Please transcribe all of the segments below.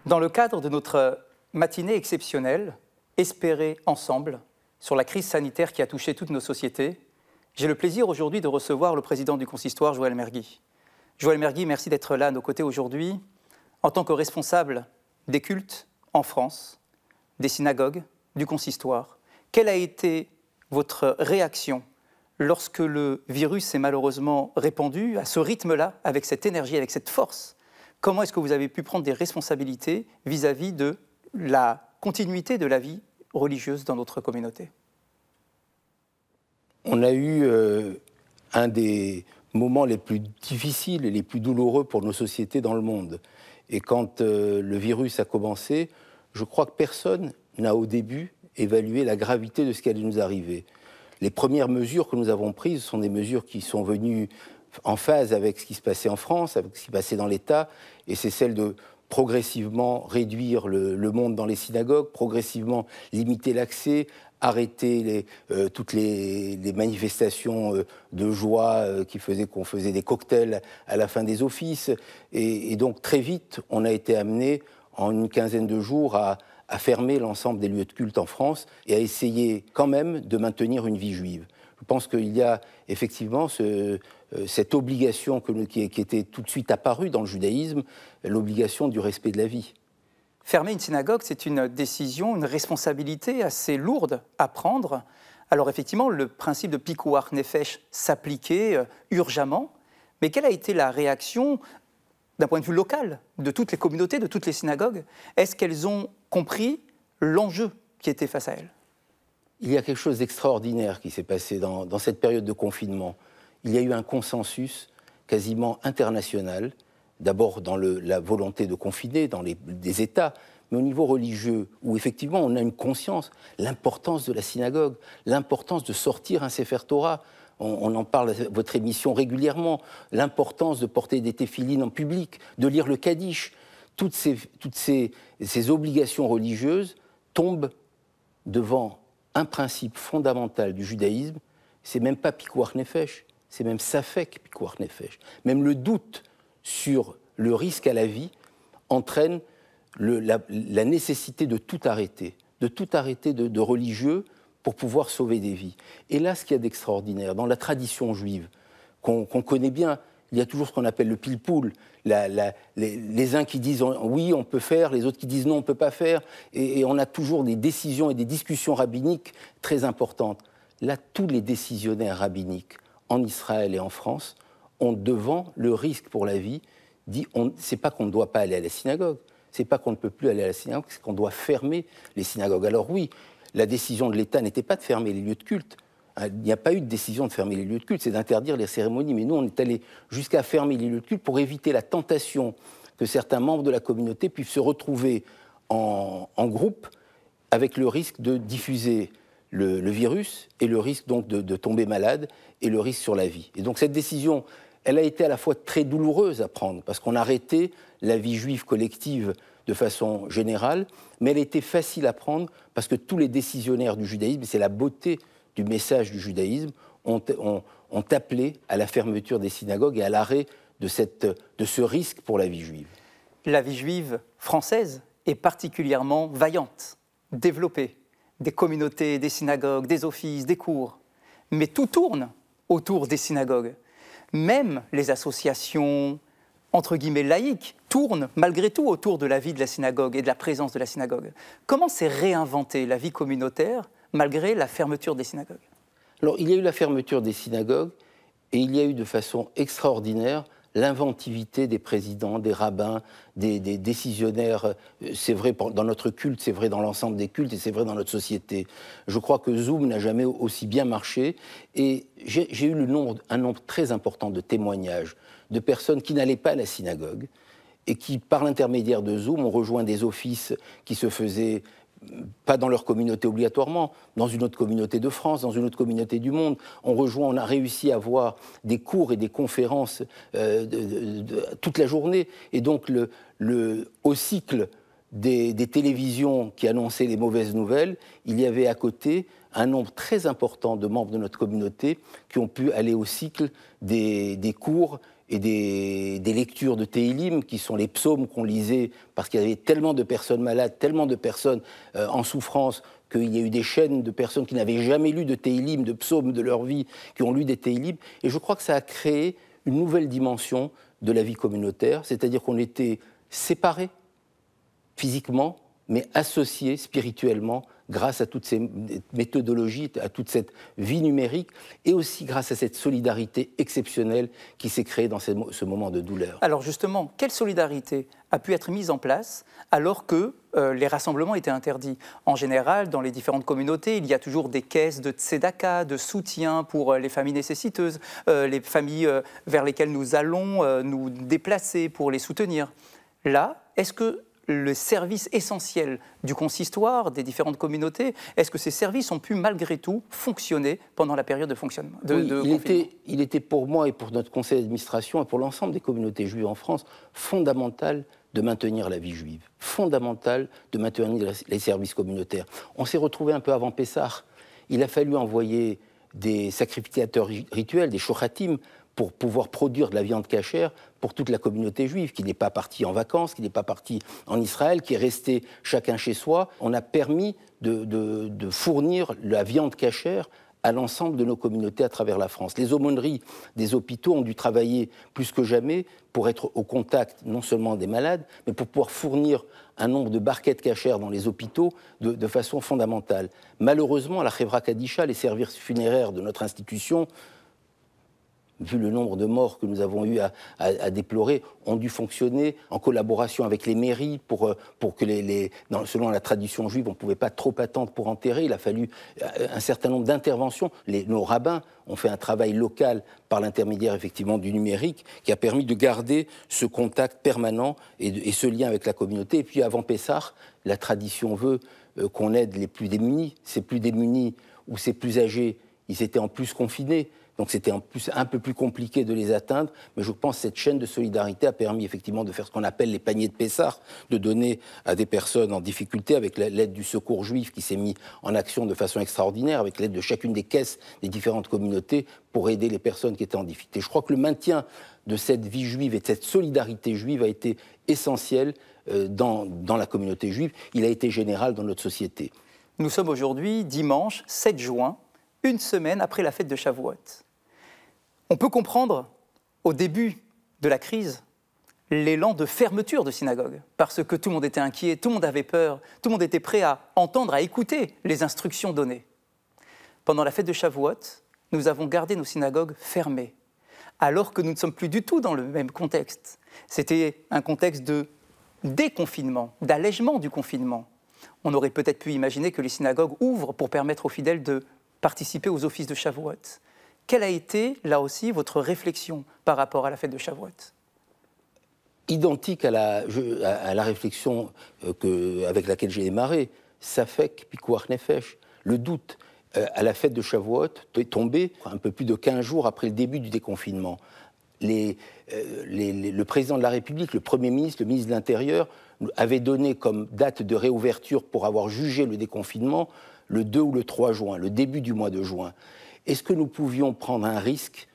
Dans le cadre de notre matinée exceptionnelle, espérée ensemble, sur la crise sanitaire qui a touché toutes nos sociétés, j'ai le plaisir aujourd'hui de recevoir le président du Consistoire, Joël Mergui. Joël Mergui, merci d'être là à nos côtés aujourd'hui, en tant que responsable des cultes en France, des synagogues, du Consistoire. Quelle a été votre réaction lorsque le virus s'est malheureusement répandu à ce rythme-là, avec cette énergie, avec cette force? Comment est-ce que vous avez pu prendre des responsabilités vis-à-vis de la continuité de la vie religieuse dans notre communauté? On a eu un des moments les plus difficiles et les plus douloureux pour nos sociétés dans le monde. Et quand le virus a commencé, je crois que personne n'a au début évalué la gravité de ce qui allait nous arriver. Les premières mesures que nous avons prises sont des mesures qui sont venues en phase avec ce qui se passait en France, avec ce qui se passait dans l'État, et c'est celle de progressivement réduire le monde dans les synagogues, progressivement limiter l'accès, arrêter toutes les manifestations de joie qui faisaient qu'on faisait des cocktails à la fin des offices. Et donc très vite, on a été amené en une quinzaine de jours à fermer l'ensemble des lieux de culte en France et à essayer quand même de maintenir une vie juive. Je pense qu'il y a effectivement cette obligation qui était tout de suite apparue dans le judaïsme, l'obligation du respect de la vie. Fermer une synagogue, c'est une décision, une responsabilité assez lourde à prendre. Alors effectivement, le principe de Pikuach Nefesh s'appliquait urgemment, mais quelle a été la réaction d'un point de vue local de toutes les communautés, de toutes les synagogues? Est-ce qu'elles ont compris l'enjeu qui était face à elles? Il y a quelque chose d'extraordinaire qui s'est passé dans cette période de confinement. Il y a eu un consensus quasiment international, d'abord dans la volonté de confiner dans des États, mais au niveau religieux, où effectivement on a une conscience, l'importance de la synagogue, l'importance de sortir un Sefer Torah. On en parle à votre émission régulièrement, l'importance de porter des téphilines en public, de lire le Kaddish. Toutes ces obligations religieuses tombent devant un principe fondamental du judaïsme, c'est même pas Pikuach Nefesh, c'est même Safek Pikuach Nefesh. Même le doute sur le risque à la vie entraîne la nécessité de tout arrêter de religieux pour pouvoir sauver des vies. Et là, ce qu'il y a d'extraordinaire, dans la tradition juive, qu'on connaît bien, il y a toujours ce qu'on appelle le pilpoul, les uns qui disent oui, on peut faire, les autres qui disent non, on ne peut pas faire, et on a toujours des décisions et des discussions rabbiniques très importantes. Là, tous les décisionnaires rabbiniques en Israël et en France ont devant le risque pour la vie dit c'est pas qu'on ne doit pas aller à la synagogue, c'est pas qu'on ne peut plus aller à la synagogue, c'est qu'on doit fermer les synagogues. Alors oui, la décision de l'État n'était pas de fermer les lieux de culte. Il n'y a pas eu de décision de fermer les lieux de culte, c'est d'interdire les cérémonies. Mais nous, on est allé jusqu'à fermer les lieux de culte pour éviter la tentation que certains membres de la communauté puissent se retrouver en groupe avec le risque de diffuser le virus et le risque donc de tomber malade et le risque sur la vie. Et donc cette décision, elle a été à la fois très douloureuse à prendre parce qu'on arrêtait la vie juive collective de façon générale, mais elle était facile à prendre parce que tous les décisionnaires du judaïsme, c'est la beauté du message du judaïsme, ont appelé à la fermeture des synagogues et à l'arrêt de ce risque pour la vie juive. La vie juive française est particulièrement vaillante, développée. Des communautés, des synagogues, des offices, des cours. Mais tout tourne autour des synagogues. Même les associations, entre guillemets, laïques, tournent malgré tout autour de la vie de la synagogue et de la présence de la synagogue. Comment s'est réinventée la vie communautaire malgré la fermeture des synagogues? Alors, il y a eu la fermeture des synagogues et il y a eu de façon extraordinaire l'inventivité des présidents, des rabbins, des décisionnaires. C'est vrai dans notre culte, c'est vrai dans l'ensemble des cultes et c'est vrai dans notre société. Je crois que Zoom n'a jamais aussi bien marché et j'ai eu un nombre très important de témoignages de personnes qui n'allaient pas à la synagogue et qui, par l'intermédiaire de Zoom, ont rejoint des offices qui se faisaient pas dans leur communauté obligatoirement, dans une autre communauté de France, dans une autre communauté du monde. On a réussi à avoir des cours et des conférences toute la journée. Et donc, au cycle des télévisions qui annonçaient les mauvaises nouvelles, il y avait à côté un nombre très important de membres de notre communauté qui ont pu aller au cycle des cours et des lectures de Tehillim, qui sont les psaumes qu'on lisait, parce qu'il y avait tellement de personnes malades, tellement de personnes en souffrance, qu'il y a eu des chaînes de personnes qui n'avaient jamais lu de Tehillim, de psaumes de leur vie, qui ont lu des Tehillim. Et je crois que ça a créé une nouvelle dimension de la vie communautaire, c'est-à-dire qu'on était séparés physiquement, mais associés spirituellement grâce à toutes ces méthodologies, à toute cette vie numérique, et aussi grâce à cette solidarité exceptionnelle qui s'est créée dans ce moment de douleur. Alors justement, quelle solidarité a pu être mise en place alors que les rassemblements étaient interdits? En général, dans les différentes communautés, il y a toujours des caisses de tzedaka, de soutien pour les familles nécessiteuses, les familles vers lesquelles nous allons nous déplacer pour les soutenir. Là, est-ce que le service essentiel du consistoire, des différentes communautés, est-ce que ces services ont pu malgré tout fonctionner pendant la période de fonctionnement il était pour moi et pour notre conseil d'administration et pour l'ensemble des communautés juives en France fondamental de maintenir la vie juive, fondamental de maintenir les services communautaires. On s'est retrouvé un peu avant Pessah. Il a fallu envoyer des sacrificateurs rituels, des shochatim, pour pouvoir produire de la viande cachère pour toute la communauté juive, qui n'est pas partie en vacances, qui n'est pas partie en Israël, qui est restée chacun chez soi. On a permis de fournir la viande cachère à l'ensemble de nos communautés à travers la France. Les aumôneries des hôpitaux ont dû travailler plus que jamais pour être au contact non seulement des malades, mais pour pouvoir fournir un nombre de barquettes cachères dans les hôpitaux de façon fondamentale. Malheureusement, à la Chevra Kadisha, les services funéraires de notre institution, vu le nombre de morts que nous avons eu à déplorer, ont dû fonctionner en collaboration avec les mairies pour que selon la tradition juive, on ne pouvait pas trop attendre pour enterrer. Il a fallu un certain nombre d'interventions. Nos rabbins ont fait un travail local par l'intermédiaire effectivement du numérique qui a permis de garder ce contact permanent et ce lien avec la communauté. Et puis avant Pessah, la tradition veut qu'on aide les plus démunis. Ces plus démunis ou ces plus âgés, ils étaient en plus confinés. Donc c'était un peu plus compliqué de les atteindre, mais je pense que cette chaîne de solidarité a permis effectivement de faire ce qu'on appelle les paniers de Pessah, de donner à des personnes en difficulté avec l'aide du Secours juif qui s'est mis en action de façon extraordinaire, avec l'aide de chacune des caisses des différentes communautés pour aider les personnes qui étaient en difficulté. Je crois que le maintien de cette vie juive et de cette solidarité juive a été essentiel dans la communauté juive. Il a été général dans notre société. Nous sommes aujourd'hui dimanche 7 juin, une semaine après la fête de Shavuot. On peut comprendre, au début de la crise, l'élan de fermeture de synagogues, parce que tout le monde était inquiet, tout le monde avait peur, tout le monde était prêt à entendre, à écouter les instructions données. Pendant la fête de Shavuot, nous avons gardé nos synagogues fermées, alors que nous ne sommes plus du tout dans le même contexte. C'était un contexte de déconfinement, d'allègement du confinement. On aurait peut-être pu imaginer que les synagogues ouvrent pour permettre aux fidèles de participer aux offices de Shavuot. Quelle a été, là aussi, votre réflexion par rapport à la fête de Shavuot? Identique à la réflexion avec laquelle j'ai démarré, Safek, Pikuach Nefesh, le doute à la fête de Shavuot est tombé un peu plus de 15 jours après le début du déconfinement. Le président de la République, le Premier ministre, le ministre de l'Intérieur avaient donné comme date de réouverture pour avoir jugé le déconfinement le 2 ou le 3 juin, le début du mois de juin. Est-ce que nous pouvions prendre un risque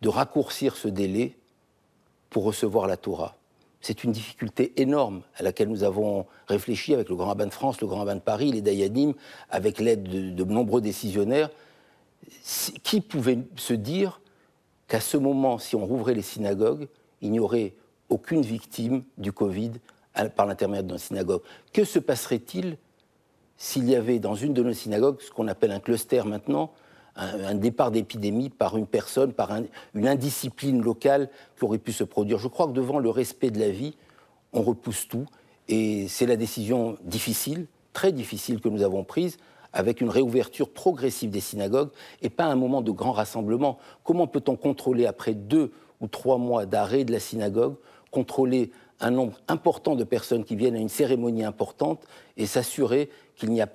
de raccourcir ce délai pour recevoir la Torah? C'est une difficulté énorme à laquelle nous avons réfléchi avec le Grand Rabbin de France, le Grand Rabbin de Paris, les Dayanim, avec l'aide de nombreux décisionnaires. Qui pouvait se dire qu'à ce moment, si on rouvrait les synagogues, il n'y aurait aucune victime du Covid par l'intermédiaire d'une synagogue? Que se passerait-il s'il y avait dans une de nos synagogues, ce qu'on appelle un cluster maintenant, un départ d'épidémie par une personne, par une indiscipline locale qui aurait pu se produire? Je crois que devant le respect de la vie, on repousse tout. Et c'est la décision difficile, très difficile que nous avons prise, avec une réouverture progressive des synagogues et pas un moment de grand rassemblement. Comment peut-on contrôler, après 2 ou 3 mois d'arrêt de la synagogue, contrôler un nombre important de personnes qui viennent à une cérémonie importante et s'assurer qu'il y a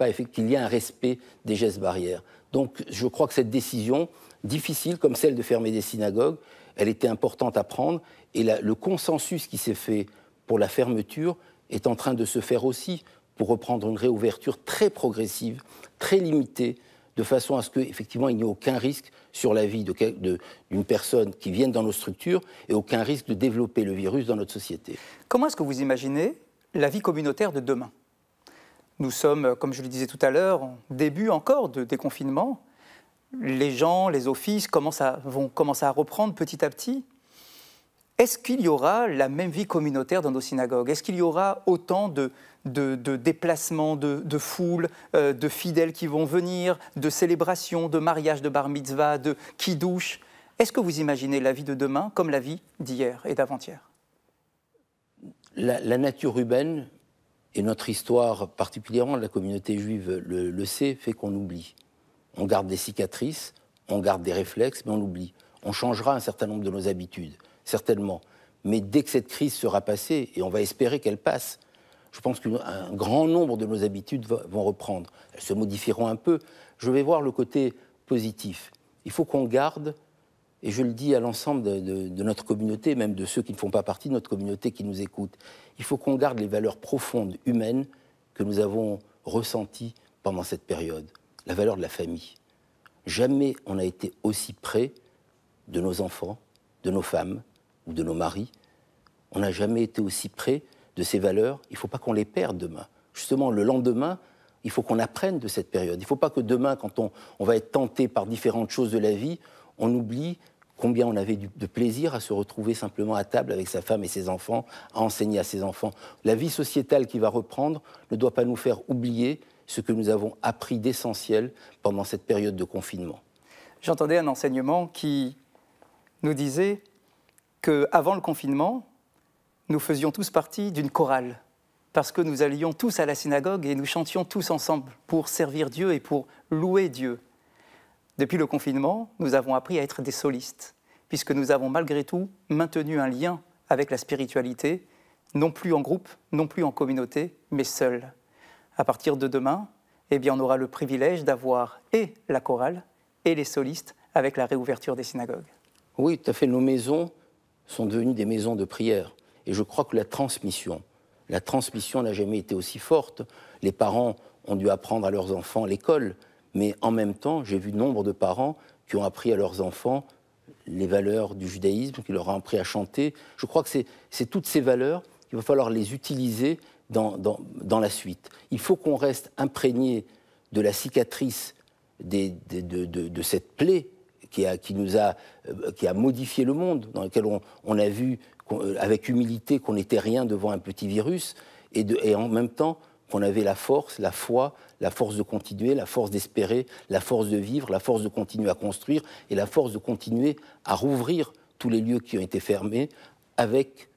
un respect des gestes barrières? Donc je crois que cette décision, difficile comme celle de fermer des synagogues, elle était importante à prendre, et le consensus qui s'est fait pour la fermeture est en train de se faire aussi pour reprendre une réouverture très progressive, très limitée de façon à ce qu'effectivement il n'y ait aucun risque sur la vie d'une personne qui vienne dans nos structures et aucun risque de développer le virus dans notre société. Comment est-ce que vous imaginez la vie communautaire de demain? Nous sommes, comme je le disais tout à l'heure, en début encore de déconfinement. Les gens, les offices vont commencer à reprendre petit à petit. Est-ce qu'il y aura la même vie communautaire dans nos synagogues? Est-ce qu'il y aura autant de déplacements, de foules, de fidèles qui vont venir, de célébrations, de mariages, de bar mitzvah, de kiddush? Est-ce que vous imaginez la vie de demain comme la vie d'hier et d'avant-hier? La nature humaine et notre histoire, particulièrement de la communauté juive, le sait, fait qu'on oublie. On garde des cicatrices, on garde des réflexes, mais on oublie. On changera un certain nombre de nos habitudes, certainement. Mais dès que cette crise sera passée, et on va espérer qu'elle passe, je pense qu'un grand nombre de nos habitudes vont reprendre. Elles se modifieront un peu. Je vais voir le côté positif. Il faut qu'on garde, et je le dis à l'ensemble de notre communauté, même de ceux qui ne font pas partie de notre communauté qui nous écoutent, il faut qu'on garde les valeurs profondes, humaines, que nous avons ressenties pendant cette période. La valeur de la famille. Jamais on n'a été aussi près de nos enfants, de nos femmes ou de nos maris. On n'a jamais été aussi près de ces valeurs. Il ne faut pas qu'on les perde demain. Justement, le lendemain, il faut qu'on apprenne de cette période. Il ne faut pas que demain, quand on va être tenté par différentes choses de la vie, on oublie combien on avait de plaisir à se retrouver simplement à table avec sa femme et ses enfants, à enseigner à ses enfants. La vie sociétale qui va reprendre ne doit pas nous faire oublier ce que nous avons appris d'essentiel pendant cette période de confinement. J'entendais un enseignement qui nous disait qu'avant le confinement, nous faisions tous partie d'une chorale, parce que nous allions tous à la synagogue et nous chantions tous ensemble pour servir Dieu et pour louer Dieu. Depuis le confinement, nous avons appris à être des solistes, puisque nous avons malgré tout maintenu un lien avec la spiritualité, non plus en groupe, non plus en communauté, mais seuls. À partir de demain, eh bien, on aura le privilège d'avoir et la chorale et les solistes avec la réouverture des synagogues. Oui, tout à fait. Nos maisons sont devenues des maisons de prière. Et je crois que la transmission n'a jamais été aussi forte. Les parents ont dû apprendre à leurs enfants l'école, mais en même temps, j'ai vu nombre de parents qui ont appris à leurs enfants les valeurs du judaïsme, qui leur ont appris à chanter. Je crois que c'est toutes ces valeurs qu'il va falloir les utiliser dans la suite. Il faut qu'on reste imprégné de la cicatrice de cette plaie qui a modifié le monde, dans lequel on a vu avec humilité qu'on n'était rien devant un petit virus, et en même temps qu'on avait la force, la foi, la force de continuer, la force d'espérer, la force de vivre, la force de continuer à construire, et la force de continuer à rouvrir tous les lieux qui ont été fermés avec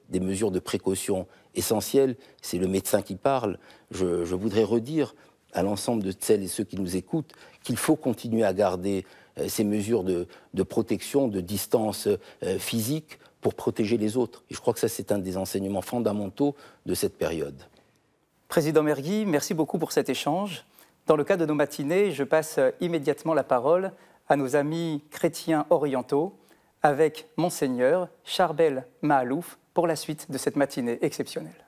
des mesures de précaution essentielles. C'est le médecin qui parle. Je voudrais redire à l'ensemble de celles et ceux qui nous écoutent qu'il faut continuer à garder ces mesures de protection, de distance physique pour protéger les autres. Et je crois que ça, c'est un des enseignements fondamentaux de cette période. Président Mergui, merci beaucoup pour cet échange. Dans le cadre de nos matinées, je passe immédiatement la parole à nos amis chrétiens orientaux avec Monseigneur Charbel Mahalouf pour la suite de cette matinée exceptionnelle.